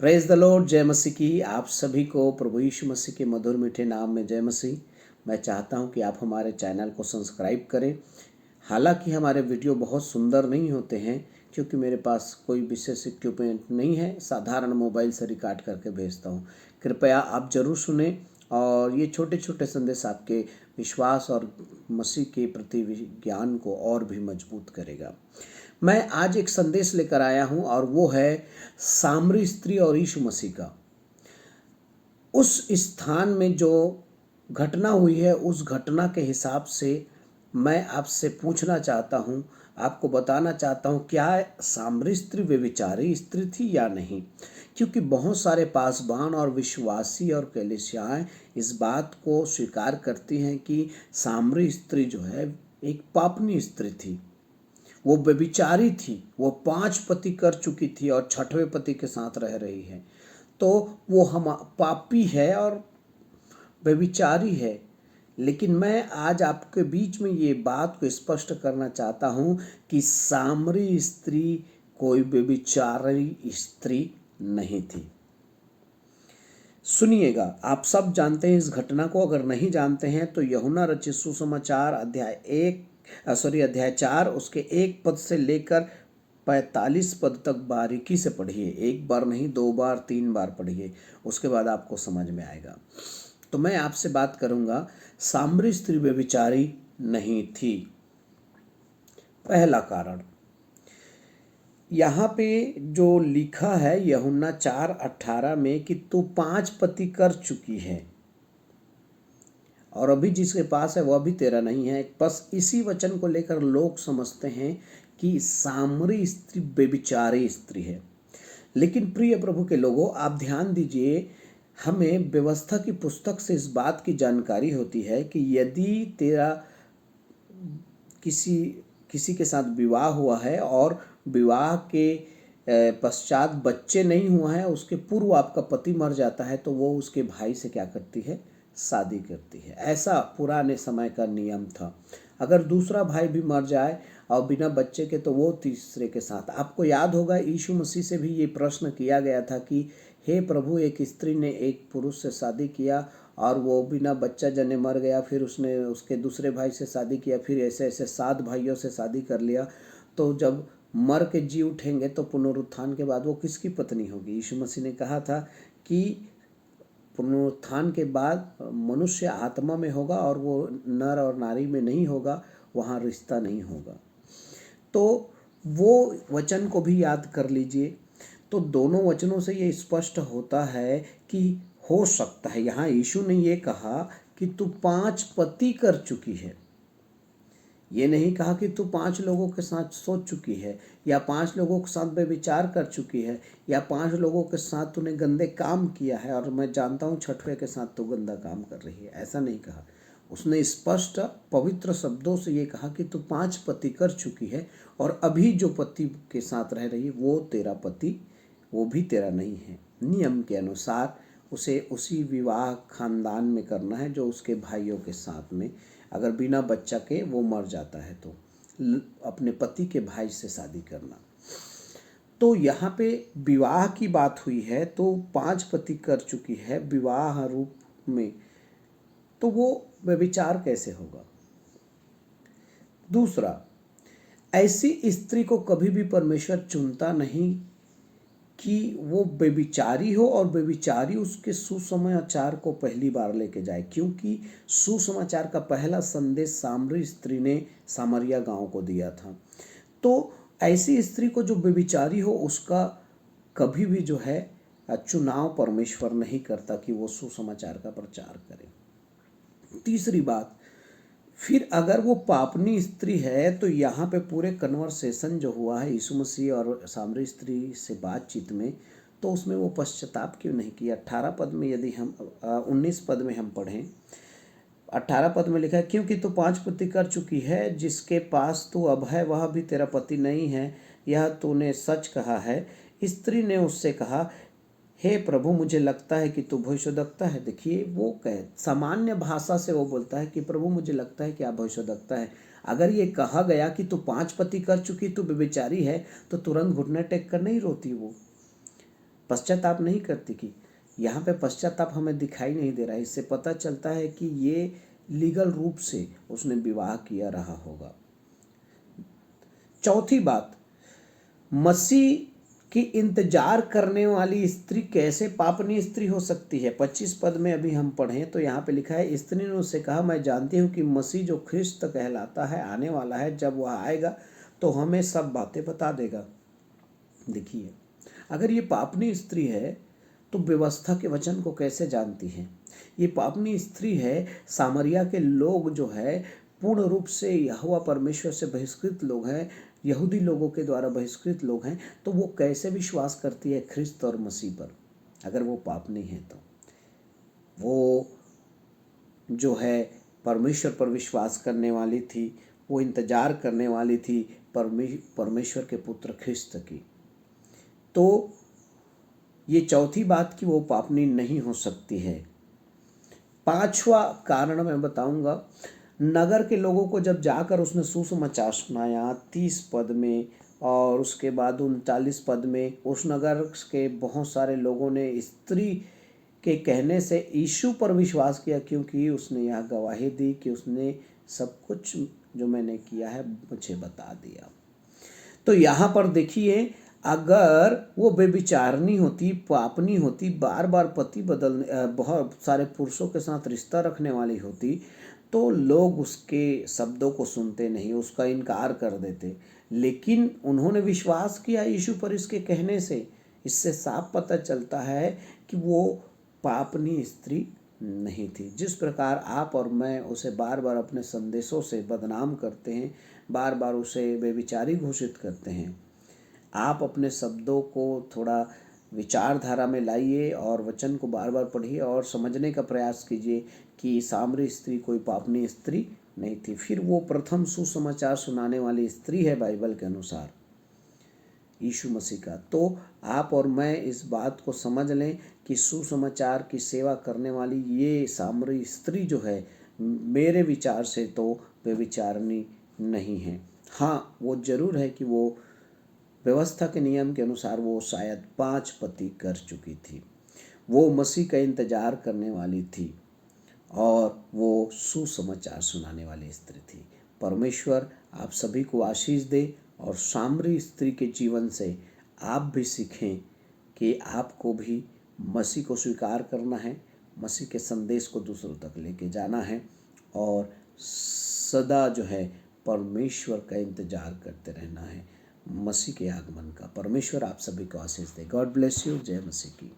Praise the Lord. जय मसीह की आप सभी को प्रभु यीशु मसीह के मधुर मीठे नाम में जय मसीह। मैं चाहता हूं कि आप हमारे चैनल को सब्सक्राइब करें। हालांकि हमारे वीडियो बहुत सुंदर नहीं होते हैं क्योंकि मेरे पास कोई विशेष इक्विपमेंट नहीं है, साधारण मोबाइल से रिकॉर्ड करके भेजता हूं। कृपया आप जरूर सुने और ये छोटे छोटे संदेश आपके विश्वास और मसीह के प्रति ज्ञान को और भी मजबूत करेगा। मैं आज एक संदेश लेकर आया हूं और वो है सामरी स्त्री और यीशु मसीह का। उस स्थान में जो घटना हुई है उस घटना के हिसाब से मैं आपसे पूछना चाहता हूं, आपको बताना चाहता हूं क्या सामरी स्त्री व्यभिचारी स्त्री थी या नहीं। क्योंकि बहुत सारे पासबान और विश्वासी और कलीसियाएं इस बात को स्वीकार करती हैं कि सामरी स्त्री जो है एक पापनी स्त्री थी, वो व्यभिचारी थी, वो 5 पति कर चुकी थी और 6वें पति के साथ रह रही है, तो वो हम पापी है और व्यभिचारी है। लेकिन मैं आज आपके बीच में ये बात को स्पष्ट करना चाहता हूँ कि सामरी स्त्री कोई व्यभिचारी स्त्री नहीं थी। सुनिएगा, आप सब जानते हैं इस घटना को, अगर नहीं जानते हैं तो यूहन्ना रचित सुसमाचार अध्याय 4 उसके 1 पद से लेकर 45 पद तक बारीकी से पढ़िए। एक बार नहीं, 2 बार 3 बार पढ़िए, उसके बाद आपको समझ में आएगा। तो मैं आपसे बात करूंगा, सामरी स्त्री व्यभिचारी नहीं थी। पहला कारण यहाँ पे जो लिखा है यूहन्ना 4:18 में कि तू 5 पति कर चुकी है और अभी जिसके पास है वह भी तेरा नहीं है। बस इसी वचन को लेकर लोग समझते हैं कि सामरी स्त्री व्यभिचारी स्त्री है। लेकिन प्रिय प्रभु के लोगों, आप ध्यान दीजिए, हमें व्यवस्था की पुस्तक से इस बात की जानकारी होती है कि यदि तेरा किसी के साथ विवाह हुआ है और विवाह के पश्चात बच्चे नहीं हुआ है, उसके पूर्व आपका पति मर जाता है, तो वो उसके भाई से क्या करती है? शादी करती है। ऐसा पुराने समय का नियम था। अगर दूसरा भाई भी मर जाए और बिना बच्चे के, तो वो तीसरे के साथ। आपको याद होगा यीशु मसीह से भी ये प्रश्न किया गया था कि हे प्रभु, एक स्त्री ने एक पुरुष से शादी किया और वो बिना बच्चा जने मर गया, फिर उसने उसके दूसरे भाई से शादी किया, फिर ऐसे ऐसे 7 भाइयों से शादी कर लिया, तो जब मर के जी उठेंगे तो पुनरुत्थान के बाद वो किसकी पत्नी होगी? यीशु मसीह ने कहा था कि पुनरुत्थान के बाद मनुष्य आत्मा में होगा और वो नर और नारी में नहीं होगा, वहाँ रिश्ता नहीं होगा। तो वो वचन को भी याद कर लीजिए। तो दोनों वचनों से ये स्पष्ट होता है कि हो सकता है, यहाँ यीशु ने ये कहा कि तू 5 पति कर चुकी है। ये नहीं कहा कि तू 5 लोगों के साथ सो चुकी है या 5 लोगों के साथ व्यभिचार कर चुकी है या 5 लोगों के साथ तूने गंदे काम किया है और मैं जानता हूँ 6वें के साथ तू गंदा काम कर रही है। ऐसा नहीं कहा। उसने स्पष्ट पवित्र शब्दों से ये कहा कि तू 5 पति कर चुकी है और अभी जो पति के साथ रह रही है वो तेरा पति, वो भी तेरा नहीं है। नियम के अनुसार उसे उसी विवाह खानदान में करना है जो उसके भाइयों के साथ में, अगर बिना बच्चा के वो मर जाता है तो अपने पति के भाई से शादी करना। तो यहाँ पे विवाह की बात हुई है, तो 5 पति कर चुकी है विवाह रूप में, तो वो व्यभिचार कैसे होगा? दूसरा, ऐसी स्त्री को कभी भी परमेश्वर चुनता नहीं कि वो व्यभिचारी हो और व्यभिचारी उसके सुसमाचार को पहली बार लेके जाए, क्योंकि सुसमाचार का पहला संदेश सामरी स्त्री ने सामरिया गांव को दिया था। तो ऐसी स्त्री को जो व्यभिचारी हो उसका कभी भी जो है चुनाव परमेश्वर नहीं करता कि वो सुसमाचार का प्रचार करे। तीसरी बात, फिर अगर वो पापनी स्त्री है तो यहाँ पे पूरे कन्वर्सेशन जो हुआ है यीशु मसीह और सामरी स्त्री से बातचीत में, तो उसमें वो पश्चाताप क्यों नहीं किया? 18 पद में, यदि हम 19 पद में हम पढ़ें, 18 पद में लिखा है, क्योंकि तू 5 पति कर चुकी है, जिसके पास तू अब है वह भी तेरा पति नहीं है, यह तूने सच कहा है। स्त्री ने उससे कहा, हे प्रभु, मुझे लगता है कि तू भविष्यद्वक्ता है। देखिए, वो सामान्य भाषा से वो बोलता है कि प्रभु मुझे लगता है कि आप भविष्यद्वक्ता है। अगर ये कहा गया कि तू 5 पति कर चुकी, तू व्यभिचारी है, तो तुरंत घुटने टेक कर नहीं रोती वो। पश्चाताप नहीं करती कि यहाँ पे पश्चाताप हमें दिखाई नहीं दे रहा है। इससे पता चलता है कि ये लीगल रूप से उसने विवाह किया रहा होगा। चौथी बात, मसीह की इंतजार करने वाली स्त्री कैसे पापनी स्त्री हो सकती है। 25 पद में अभी हम पढ़ें तो यहाँ पे लिखा है, स्त्री ने उससे कहा, मैं जानती हूँ कि मसीह जो ख्रिस्त कहलाता है आने वाला है, जब वह आएगा तो हमें सब बातें बता देगा। देखिए, अगर ये पापनी स्त्री है तो व्यवस्था के वचन को कैसे जानती है। ये पापनी स्त्री है, सामरिया के लोग जो है पूर्ण रूप से यहोवा परमेश्वर से बहिष्कृत लोग हैं, यहूदी लोगों के द्वारा बहिष्कृत लोग हैं, तो वो कैसे विश्वास करती है ख्रिस्त और मसीह पर। अगर वो पापनी है तो वो जो है परमेश्वर पर विश्वास करने वाली थी, वो इंतजार करने वाली थी परमेश्वर के पुत्र ख्रिस्त की। तो ये चौथी बात कि वो पापनी नहीं हो सकती है। पांचवा कारण मैं बताऊंगा, नगर के लोगों को जब जाकर उसने सुसमाचार सुनाया 30 पद में, और उसके बाद 39 पद में उस नगर के बहुत सारे लोगों ने स्त्री के कहने से यीशु पर विश्वास किया, क्योंकि उसने यह गवाही दी कि उसने सब कुछ जो मैंने किया है मुझे बता दिया। तो यहाँ पर देखिए, अगर वो बेविचारनी होती, पापनी होती, बार बार पति बहुत सारे पुरुषों के साथ रिश्ता रखने वाली होती, तो लोग उसके शब्दों को सुनते नहीं, उसका इनकार कर देते। लेकिन उन्होंने विश्वास किया यीशु पर इसके कहने से। इससे साफ पता चलता है कि वो पापनी स्त्री नहीं थी। जिस प्रकार आप और मैं उसे बार बार अपने संदेशों से बदनाम करते हैं, बार बार उसे बेविचारी घोषित करते हैं, आप अपने शब्दों को थोड़ा विचारधारा में लाइए और वचन को बार बार पढ़िए और समझने का प्रयास कीजिए कि सामरी स्त्री कोई पापनी स्त्री नहीं थी। फिर वो प्रथम सुसमाचार सुनाने वाली स्त्री है बाइबल के अनुसार, यीशु मसीह का। तो आप और मैं इस बात को समझ लें कि सुसमाचार की सेवा करने वाली ये सामरी स्त्री जो है, मेरे विचार से तो व्यभिचारिणी नहीं है। हाँ, वो जरूर है कि वो व्यवस्था के नियम के अनुसार वो शायद 5 पति कर चुकी थी। वो मसीह का इंतजार करने वाली थी और वो सुसमाचार सुनाने वाली स्त्री थी। परमेश्वर आप सभी को आशीष दे और सामरी स्त्री के जीवन से आप भी सीखें कि आपको भी मसीह को स्वीकार करना है, मसीह के संदेश को दूसरों तक लेके जाना है और सदा जो है परमेश्वर का इंतजार करते रहना है, मसीह के आगमन का। परमेश्वर आप सभी को आशीष दे। God bless you. जय मसीह की।